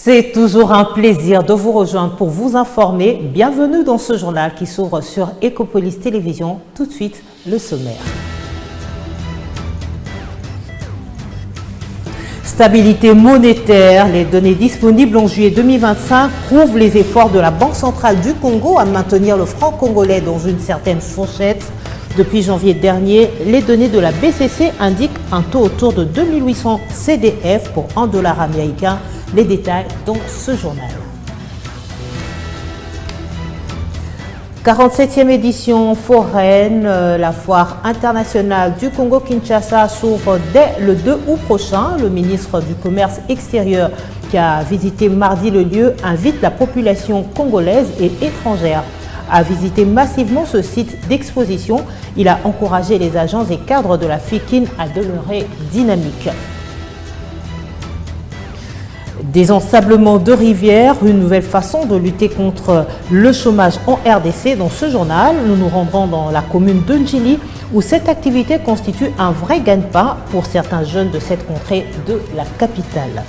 C'est toujours un plaisir de vous rejoindre pour vous informer. Bienvenue dans ce journal qui s'ouvre sur Ecopolis Télévision. Tout de suite, le sommaire. Stabilité monétaire. Les données disponibles en juillet 2025 prouvent les efforts de la Banque centrale du Congo à maintenir le franc congolais dans une certaine fourchette. Depuis janvier dernier, les données de la BCC indiquent un taux autour de 2800 CDF pour $1 américain. Les détails dans ce journal. 47e édition foraine, la foire internationale du Congo-Kinshasa s'ouvre dès le 2 août prochain. Le ministre du Commerce extérieur qui a visité mardi le lieu invite la population congolaise et étrangère à visiter massivement ce site d'exposition. Il a encouragé les agents et cadres de la FICIN à demeurer dynamiques. Des ensablements de rivières, une nouvelle façon de lutter contre le chômage en RDC. Dans ce journal, nous nous rendrons dans la commune de Ndjili où cette activité constitue un vrai gagne-pain pour certains jeunes de cette contrée de la capitale.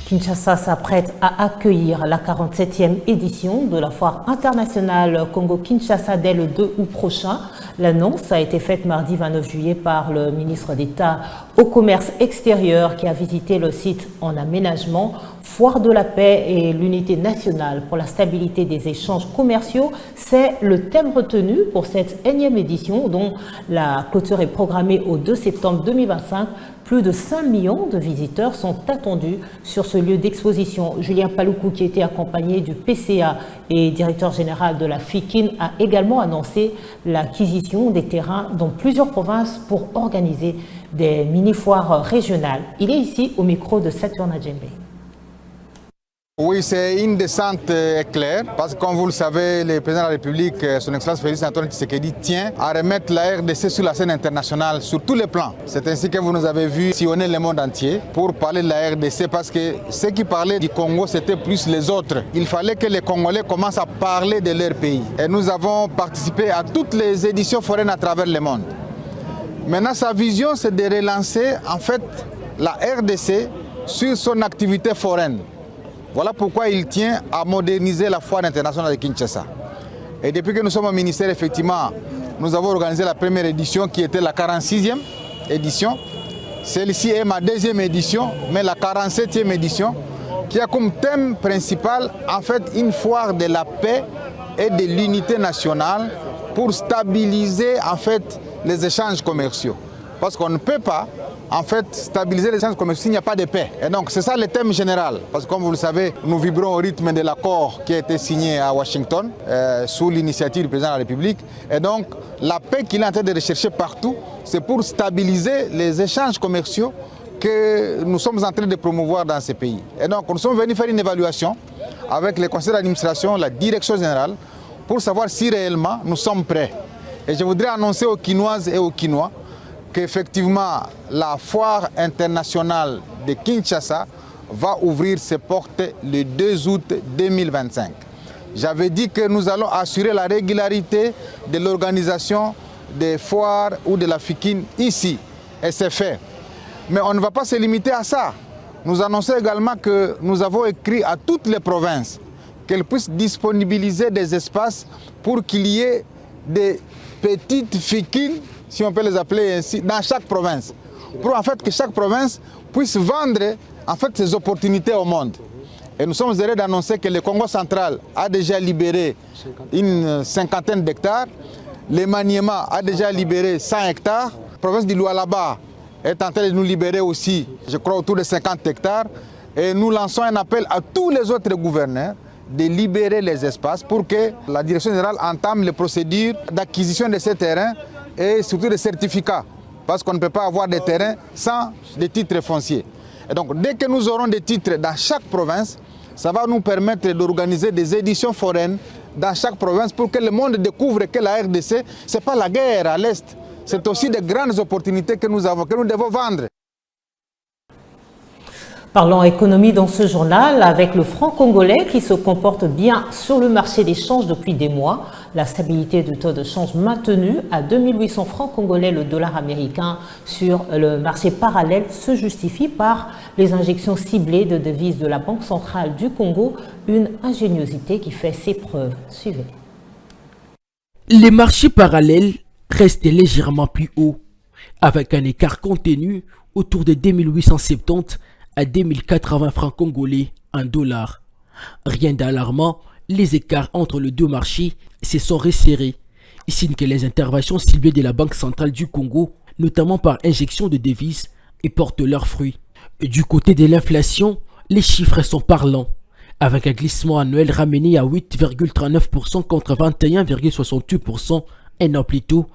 Kinshasa s'apprête à accueillir la 47e édition de la foire internationale Congo-Kinshasa dès le 2 août prochain. L'annonce a été faite mardi 29 juillet par le ministre d'État au commerce extérieur qui a visité le site en aménagement. Foire de la paix et l'unité nationale pour la stabilité des échanges commerciaux, c'est le thème retenu pour cette énième édition dont la clôture est programmée au 2 septembre 2025. Plus de 5 millions de visiteurs sont attendus sur ce lieu d'exposition. Julien Paloukou, qui était accompagné du PCA et directeur général de la FICIN, a également annoncé l'acquisition des terrains dans plusieurs provinces pour organiser des mini-foires régionales. Il est ici au micro de Saturna Djembe. Oui, c'est une descente claire parce que comme vous le savez, le président de la République, son Excellence Félix Antoine Tshisekedi, tient à remettre la RDC sur la scène internationale sur tous les plans. C'est ainsi que vous nous avez vu sillonner le monde entier pour parler de la RDC parce que ceux qui parlaient du Congo, c'était plus les autres. Il fallait que les Congolais commencent à parler de leur pays. Et nous avons participé à toutes les éditions foraines à travers le monde. Maintenant, sa vision, c'est de relancer en fait la RDC sur son activité foraine. Voilà pourquoi il tient à moderniser la foire internationale de Kinshasa. Et depuis que nous sommes au ministère, effectivement, nous avons organisé la première édition qui était la 46e édition. Celle-ci est ma deuxième édition, mais la 47e édition, qui a comme thème principal, en fait, une foire de la paix et de l'unité nationale pour stabiliser, en fait, les échanges commerciaux. Parce qu'on ne peut pas, en fait, stabiliser les échanges commerciaux s'il n'y a pas de paix. Et donc, c'est ça le thème général. Parce que, comme vous le savez, nous vibrons au rythme de l'accord qui a été signé à Washington sous l'initiative du président de la République. Et donc, la paix qu'il est en train de rechercher partout, c'est pour stabiliser les échanges commerciaux que nous sommes en train de promouvoir dans ces pays. Et donc, nous sommes venus faire une évaluation avec le conseil d'administration, la direction générale, pour savoir si réellement nous sommes prêts. Et je voudrais annoncer aux Kinoises et aux Kinois qu'effectivement, la foire internationale de Kinshasa va ouvrir ses portes le 2 août 2025. J'avais dit que nous allons assurer la régularité de l'organisation des foires ou de la FICIN ici, et c'est fait. Mais on ne va pas se limiter à ça. Nous annonçons également que nous avons écrit à toutes les provinces qu'elles puissent disponibiliser des espaces pour qu'il y ait des petites FICIN, si on peut les appeler ainsi, dans chaque province. Pour en fait que chaque province puisse vendre en fait ses opportunités au monde. Et nous sommes heureux d'annoncer que le Congo central a déjà libéré une cinquantaine d'hectares. Le Maniema a déjà libéré 100 hectares. La province du Lualaba est en train de nous libérer aussi, je crois, autour de 50 hectares. Et nous lançons un appel à tous les autres gouverneurs de libérer les espaces pour que la direction générale entame les procédures d'acquisition de ces terrains et surtout des certificats, parce qu'on ne peut pas avoir des terrains sans des titres fonciers. Et donc, dès que nous aurons des titres dans chaque province, ça va nous permettre d'organiser des éditions foraines dans chaque province pour que le monde découvre que la RDC, ce n'est pas la guerre à l'Est, c'est aussi des grandes opportunités que nous avons, que nous devons vendre. Parlons économie dans ce journal avec le franc congolais qui se comporte bien sur le marché des changes depuis des mois. La stabilité du taux de change maintenue à 2800 francs congolais le dollar américain sur le marché parallèle se justifie par les injections ciblées de devises de la Banque centrale du Congo, une ingéniosité qui fait ses preuves. Suivez. Les marchés parallèles restent légèrement plus hauts, avec un écart contenu autour de 2870 à 2080 francs congolais en dollars. Rien d'alarmant, les écarts entre les deux marchés se sont resserrés, signe que les interventions ciblées de la Banque centrale du Congo, notamment par injection de devises, portent leurs fruits. Du côté de l'inflation, les chiffres sont parlants, avec un glissement annuel ramené à 8,39% contre 21,68% un an plus tôt.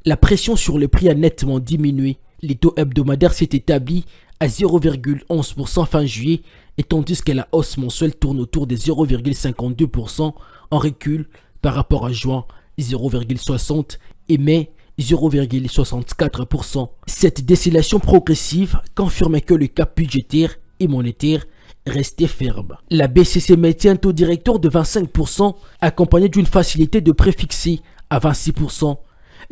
La pression sur le prix a nettement diminué. Les taux hebdomadaires s'est établi à 0,11% fin juillet, et tandis que la hausse mensuelle tourne autour de 0,52% en recul par rapport à juin 0,60 et mai 0,64%. Cette décélation progressive confirme que le cap budgétaire et monétaire restait ferme. La BCC maintient un taux directeur de 25%, accompagné d'une facilité de prêt fixée à 26%.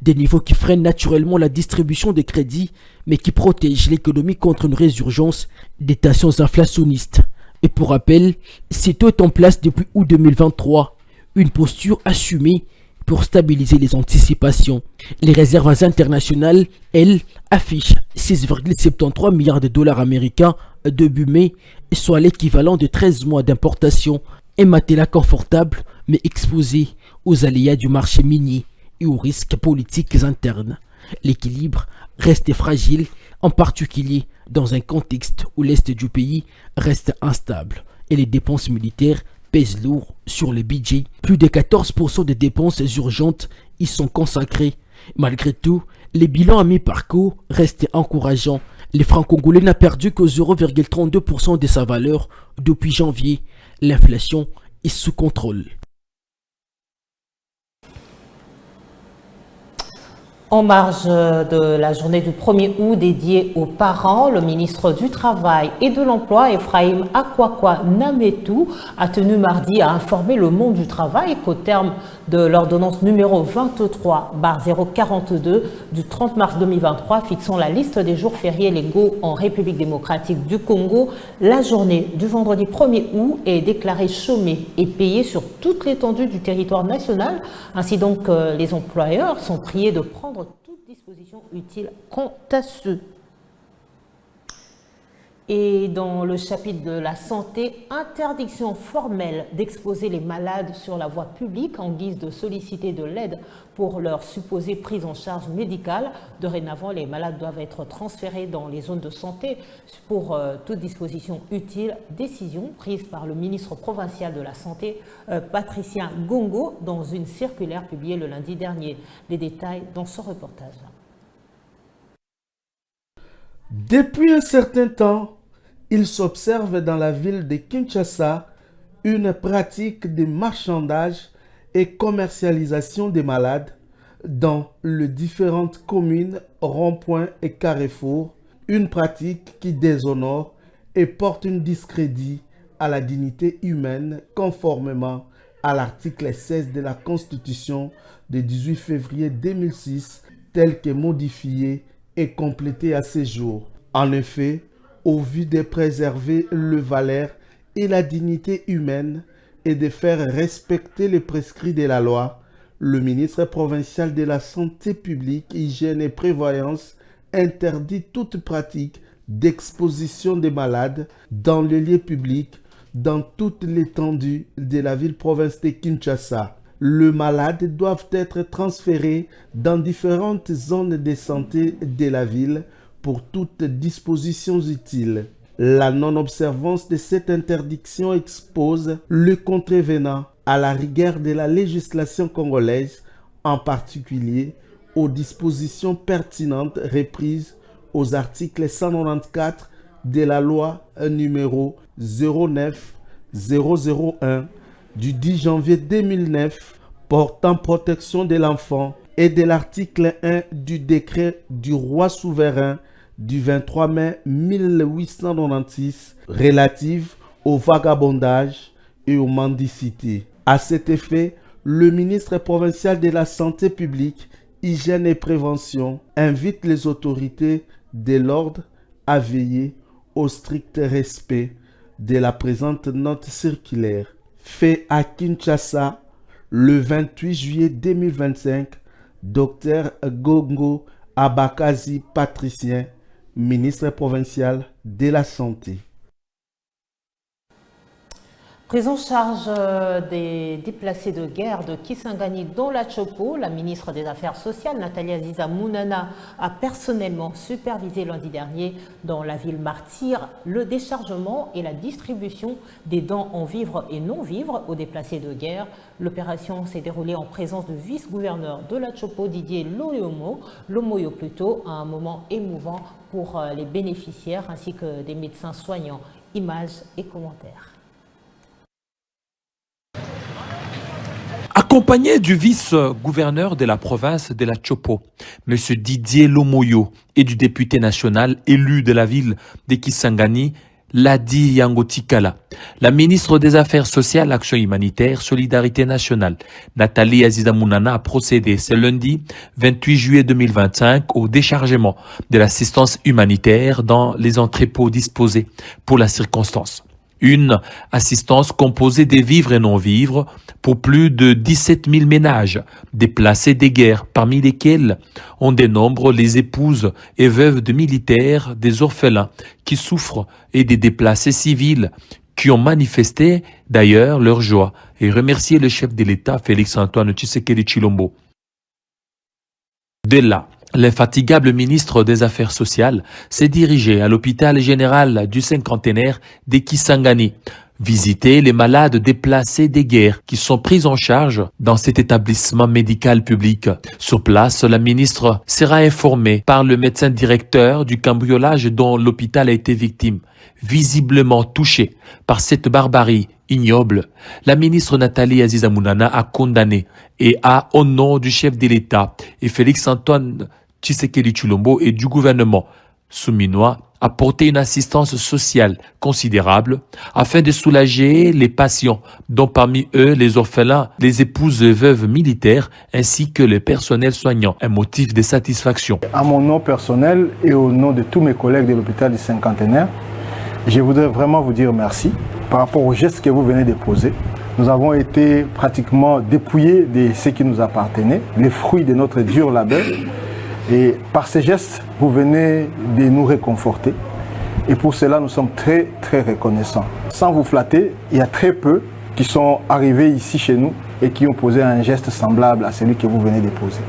Des niveaux qui freinent naturellement la distribution des crédits, mais qui protègent l'économie contre une résurgence des tensions inflationnistes. Et pour rappel, ces taux est en place depuis août 2023, une posture assumée pour stabiliser les anticipations. Les réserves internationales, elles, affichent 6,73 milliards de dollars américains début mai, soit l'équivalent de 13 mois d'importation. Un matelas confortable, mais exposé aux aléas du marché minier et aux risques politiques internes. L'équilibre reste fragile, en particulier dans un contexte où l'Est du pays reste instable et les dépenses militaires pèsent lourd sur le budget. Plus de 14% des dépenses urgentes y sont consacrées. Malgré tout, les bilans à mi-parcours restent encourageants. Le franc congolais n'a perdu que 0,32% de sa valeur depuis janvier. L'inflation est sous contrôle. En marge de la journée du 1er août dédiée aux parents, le ministre du Travail et de l'Emploi, Ephraim Akwakwa Nametou, a tenu mardi à informer le monde du travail qu'au terme de l'ordonnance numéro 23/042 du 30 mars 2023 fixant la liste des jours fériés légaux en République démocratique du Congo, la journée du vendredi 1er août est déclarée chômée et payée sur toute l'étendue du territoire national. Ainsi donc, les employeurs sont priés de prendre toute disposition utile quant à ce. Et dans le chapitre de la santé, interdiction formelle d'exposer les malades sur la voie publique en guise de solliciter de l'aide pour leur supposée prise en charge médicale. Dorénavant, les malades doivent être transférés dans les zones de santé pour toute disposition utile. Décision prise par le ministre provincial de la Santé, Patricia Gongo, dans une circulaire publiée le lundi dernier. Les détails dans ce reportage. Depuis un certain temps, il s'observe dans la ville de Kinshasa une pratique de marchandage et commercialisation des malades dans les différentes communes, ronds-points et carrefours, une pratique qui déshonore et porte un discrédit à la dignité humaine conformément à l'article 16 de la Constitution du 18 février 2006, tel que modifié et complété à ce jour. En effet, au vu de préserver le valeur et la dignité humaine et de faire respecter les prescrits de la loi, le ministre provincial de la Santé publique, Hygiène et Prévoyance interdit toute pratique d'exposition des malades dans les lieux publics dans toute l'étendue de la ville-province de Kinshasa. Les malades doivent être transférés dans différentes zones de santé de la ville pour toutes dispositions utiles. La non-observance de cette interdiction expose le contrevenant à la rigueur de la législation congolaise, en particulier aux dispositions pertinentes reprises aux articles 194 de la loi numéro 09-001 du 10 janvier 2009 portant protection de l'enfant et de l'article 1 du décret du roi souverain du 23 mai 1896 relative au vagabondage et aux mendicité. À cet effet, le ministre provincial de la Santé publique, Hygiène et Prévention invite les autorités de l'ordre à veiller au strict respect de la présente note circulaire. Fait à Kinshasa le 28 juillet 2025, Dr Gongo Abakazi Patricien, ministre provincial de la Santé. Prise en charge des déplacés de guerre de Kisangani dans la Chopo, la ministre des Affaires sociales, Nathalie Aziza Mounana, a personnellement supervisé lundi dernier dans la ville martyre le déchargement et la distribution des dents en vivres et non-vivres aux déplacés de guerre. L'opération s'est déroulée en présence du vice-gouverneur de la Chopo, Didier Lomoyo plutôt, à un moment émouvant pour les bénéficiaires ainsi que des médecins soignants. Images et commentaires. Accompagné du vice-gouverneur de la province de la Chopo, M. Didier Lomoyo, et du député national élu de la ville de Kisangani, Ladi Yangotikala, la ministre des Affaires sociales, Action humanitaire, Solidarité nationale, Nathalie Aziza Mounana, a procédé ce lundi 28 juillet 2025 au déchargement de l'assistance humanitaire dans les entrepôts disposés pour la circonstance. Une assistance composée des vivres et non-vivres pour plus de 17 000 ménages déplacés des guerres, parmi lesquels on dénombre les épouses et veuves de militaires, des orphelins qui souffrent et des déplacés civils qui ont manifesté d'ailleurs leur joie et remercié le chef de l'État Félix-Antoine Tshisekedi Tshilombo. De là, l'infatigable ministre des Affaires sociales s'est dirigé à l'hôpital général du cinquantenaire de Kisangani, visiter les malades déplacés des guerres qui sont pris en charge dans cet établissement médical public. Sur place, la ministre sera informée par le médecin directeur du cambriolage dont l'hôpital a été victime. Visiblement touchée par cette barbarie ignoble, la ministre Nathalie Aziza Mounana a condamné et a, au nom du chef de l'État et Félix-Antoine Tshisekedi Tshilombo et du gouvernement souminois, apporté une assistance sociale considérable afin de soulager les patients, dont parmi eux les orphelins, les épouses et veuves militaires ainsi que le personnel soignant. Un motif de satisfaction. À mon nom personnel et au nom de tous mes collègues de l'hôpital du cinquantenaire, je voudrais vraiment vous dire merci par rapport au geste que vous venez de poser. Nous avons été pratiquement dépouillés de ce qui nous appartenait, les fruits de notre dur labeur. Et par ces gestes, vous venez de nous réconforter. Et pour cela, nous sommes très, très reconnaissants. Sans vous flatter, il y a très peu qui sont arrivés ici chez nous et qui ont posé un geste semblable à celui que vous venez de poser.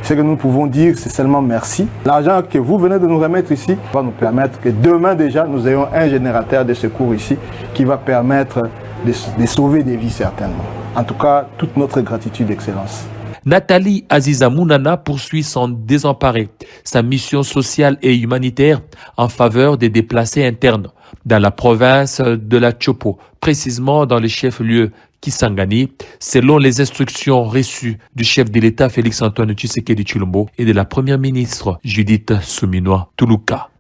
Ce que nous pouvons dire, c'est seulement merci. L'argent que vous venez de nous remettre ici va nous permettre que demain déjà, nous ayons un générateur de secours ici qui va permettre de sauver des vies certainement. En tout cas, toute notre gratitude, Excellence. Nathalie Aziza Mounana poursuit sans désemparer sa mission sociale et humanitaire en faveur des déplacés internes dans la province de la Chopo, précisément dans le chef-lieu Kisangani, selon les instructions reçues du chef de l'État Félix-Antoine Tshisekedi Tshilombo et de la première ministre Judith Suminwa Tuluka.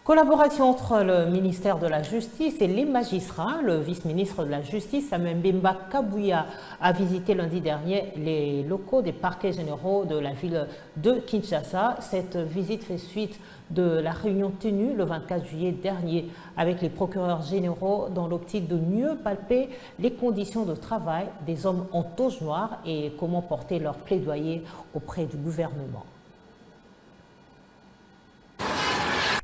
Collaboration entre le ministère de la Justice et les magistrats. Le vice-ministre de la Justice, Samuel Mbemba Kabouya, a visité lundi dernier les locaux des parquets généraux de la ville de Kinshasa. Cette visite fait suite de la réunion tenue le 24 juillet dernier avec les procureurs généraux dans l'optique de mieux palper les conditions de travail des hommes en toge noire et comment porter leur plaidoyer auprès du gouvernement.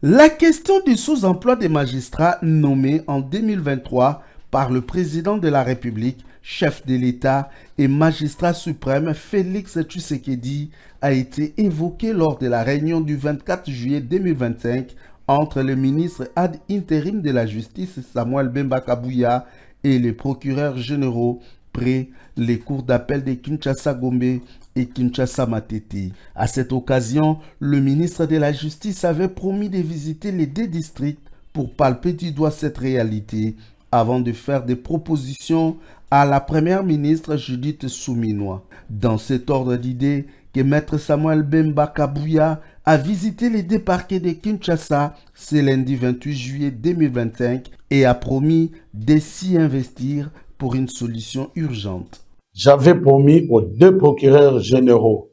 La question du sous-emploi des magistrats nommés en 2023 par le président de la République, chef de l'État et magistrat suprême Félix Tshisekedi a été évoquée lors de la réunion du 24 juillet 2025 entre le ministre ad intérim de la Justice Samuel Mbemba Kabouya et les procureurs généraux près les cours d'appel de Kinshasa-Gombe et Kinshasa-Matete. À cette occasion, le ministre de la Justice avait promis de visiter les deux districts pour palper du doigt cette réalité avant de faire des propositions à la première ministre Judith Suminwa. Dans cet ordre d'idées, que Maître Samuel Bemba Kabouya a visité les deux parquets de Kinshasa ce lundi 28 juillet 2025 et a promis de s'y investir pour une solution urgente. J'avais promis aux deux procureurs généraux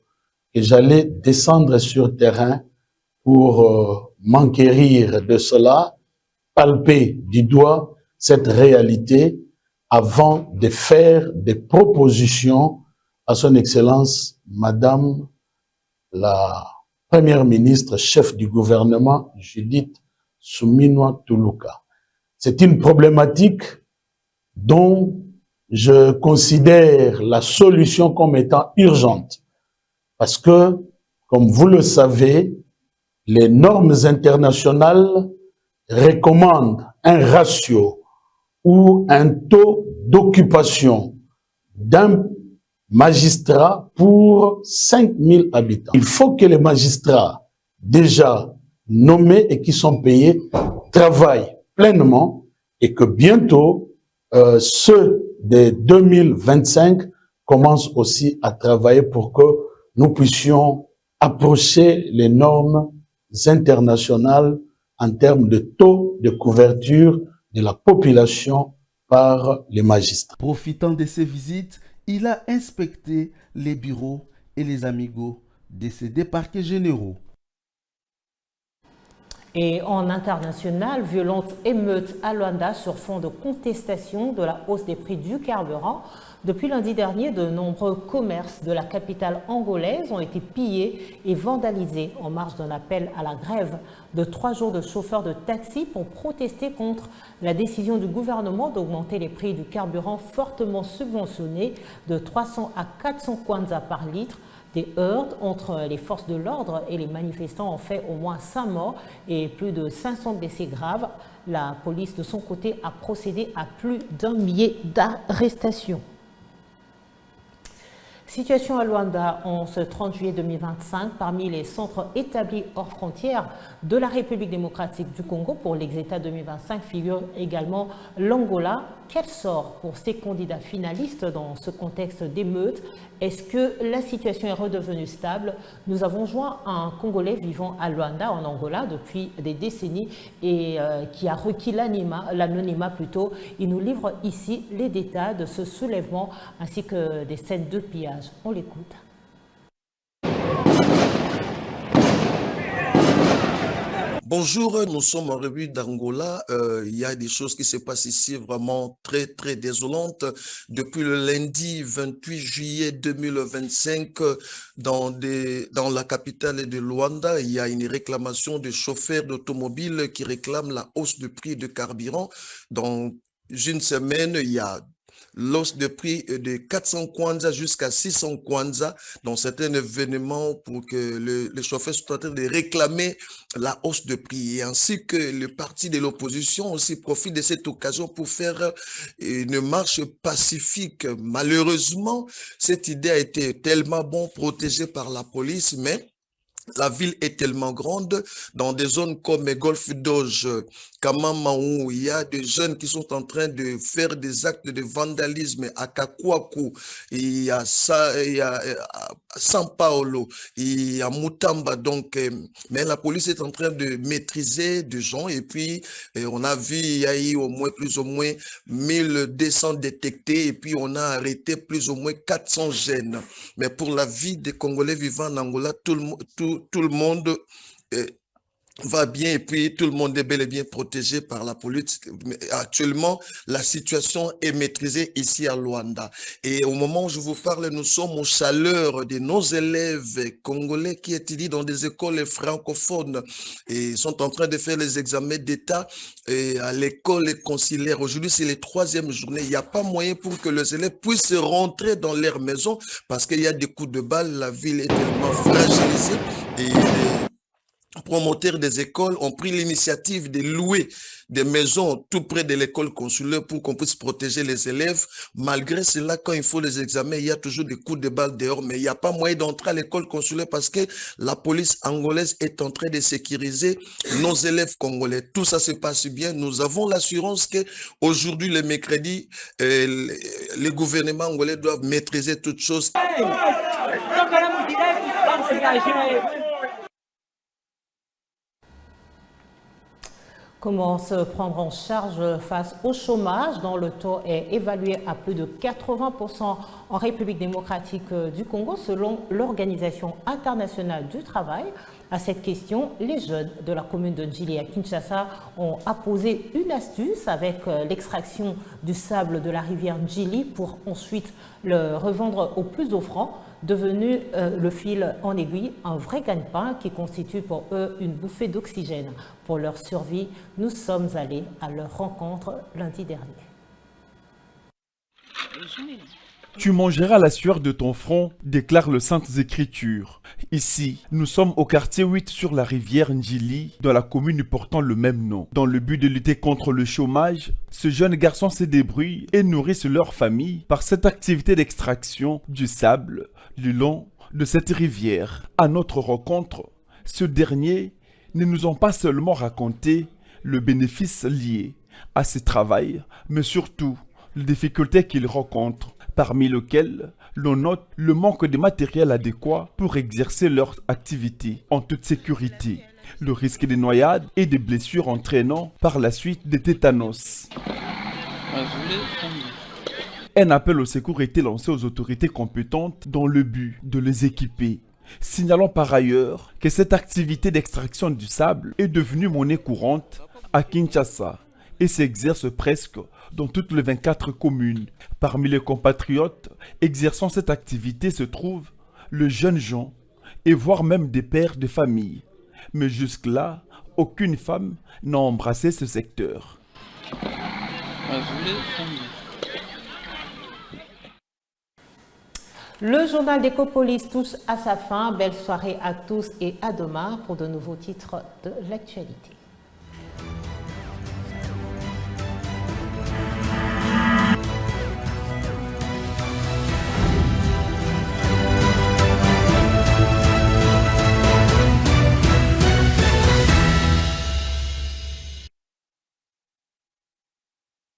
que j'allais descendre sur terrain pour m'enquérir de cela, palper du doigt cette réalité avant de faire des propositions à son Excellence, Madame la Première ministre, chef du gouvernement, Judith Suminwa Tuluka. C'est une problématique dont je considère la solution comme étant urgente. Parce que, comme vous le savez, les normes internationales recommandent un ratio ou un taux d'occupation d'un magistrat pour 5000 habitants. Il faut que les magistrats déjà nommés et qui sont payés travaillent pleinement et que bientôt ceux de 2025 commencent aussi à travailler pour que nous puissions approcher les normes internationales en termes de taux de couverture de la population par les magistrats. Profitant de ces visites, il a inspecté les bureaux et les amigos de ces deux parquets généraux. Et en international, violente émeute à Luanda sur fond de contestation de la hausse des prix du carburant. Depuis lundi dernier, de nombreux commerces de la capitale angolaise ont été pillés et vandalisés en marge d'un appel à la grève de 3 jours de chauffeurs de taxi pour protester contre la décision du gouvernement d'augmenter les prix du carburant fortement subventionnés de 300 à 400 kwanza par litre. Des heurts entre les forces de l'ordre et les manifestants ont fait au moins 5 morts et plus de 500 blessés graves. La police, de son côté, a procédé à plus d'1 millier d'arrestations. Situation à Luanda en ce 30 juillet 2025, parmi les centres établis hors frontières de la République démocratique du Congo pour l'Exeta 2025 figure également l'Angola. Quel sort pour ces candidats finalistes dans ce contexte d'émeute? Est-ce que la situation est redevenue stable? Nous avons joint un Congolais vivant à Luanda, en Angola, depuis des décennies et qui a requis l'anonymat plutôt. Il nous livre ici les détails de ce soulèvement ainsi que des scènes de pillage. On l'écoute. Bonjour, nous sommes en République d'Angola. Il y a des choses qui se passent ici vraiment très, très désolantes. Depuis le lundi 28 juillet 2025, dans la capitale de Luanda, il y a une réclamation de chauffeurs d'automobile qui réclament la hausse du prix de carburant. Dans une semaine, il y a l'hausse de prix de 400 kwanza jusqu'à 600 kwanza dans certains événements pour que les chauffeurs soient en train de réclamer la hausse de prix. Et ainsi que le parti de l'opposition aussi profite de cette occasion pour faire une marche pacifique. Malheureusement, cette idée a été tellement bon protégée par la police, mais la ville est tellement grande, dans des zones comme Golfe d'Auge, Kamamaou, il y a des jeunes qui sont en train de faire des actes de vandalisme à Kakuaku, il y a San Paolo, il y a Mutamba, donc, mais la police est en train de maîtriser des gens et puis on a vu, il y a eu au moins plus ou moins 1200 détectés et puis on a arrêté plus ou moins 400 jeunes. Mais pour la vie des Congolais vivant en Angola, tout le monde va bien et puis tout le monde est bel et bien protégé par la police. Mais actuellement, la situation est maîtrisée ici à Luanda. Et au moment où je vous parle, nous sommes aux chaleurs de nos élèves congolais qui étudient dans des écoles francophones et sont en train de faire les examens d'État à l'école consulaire. Aujourd'hui, c'est la 3e journée. Il n'y a pas moyen pour que les élèves puissent rentrer dans leur maison parce qu'il y a des coups de balle. La ville est tellement fragilisée et promoteurs des écoles ont pris l'initiative de louer des maisons tout près de l'école consulaire pour qu'on puisse protéger les élèves. Malgré cela, quand il faut les examens, il y a toujours des coups de balle dehors, mais il n'y a pas moyen d'entrer à l'école consulaire parce que la police angolaise est en train de sécuriser nos élèves congolais. Tout ça se passe bien. Nous avons l'assurance que aujourd'hui, le mercredi, les gouvernements angolais doivent maîtriser toutes choses. Comment se prendre en charge face au chômage dont le taux est évalué à plus de 80% en République démocratique du Congo selon l'Organisation internationale du travail? À cette question, les jeunes de la commune de Ndjili à Kinshasa ont apposé une astuce avec l'extraction du sable de la rivière Ndjili pour ensuite le revendre au plus offrant, devenu le fil en aiguille, un vrai gagne-pain qui constitue pour eux une bouffée d'oxygène. Pour leur survie, nous sommes allés à leur rencontre lundi dernier. Tu mangeras la sueur de ton front, déclarent les Saintes Écritures. Ici, nous sommes au quartier 8 sur la rivière Ndjili, dans la commune portant le même nom. Dans le but de lutter contre le chômage, ce jeune garçon se débrouille et nourrissent leur famille par cette activité d'extraction du sable le long de cette rivière. À notre rencontre, ce dernier ne nous ont pas seulement raconté le bénéfice lié à ce travail, mais surtout les difficultés qu'ils rencontrent, parmi lesquelles l'on note le manque de matériel adéquat pour exercer leur activité en toute sécurité, le risque de noyade et de blessures entraînant par la suite des tétanos. Un appel au secours a été lancé aux autorités compétentes dans le but de les équiper. Signalons par ailleurs que cette activité d'extraction du sable est devenue monnaie courante à Kinshasa et s'exerce presque dans toutes les 24 communes. Parmi les compatriotes exerçant cette activité se trouvent les jeunes gens et voire même des pères de famille. Mais jusque-là, aucune femme n'a embrassé ce secteur. Le journal d'Ecopolis touche à sa fin. Belle soirée à tous et à demain pour de nouveaux titres de l'actualité.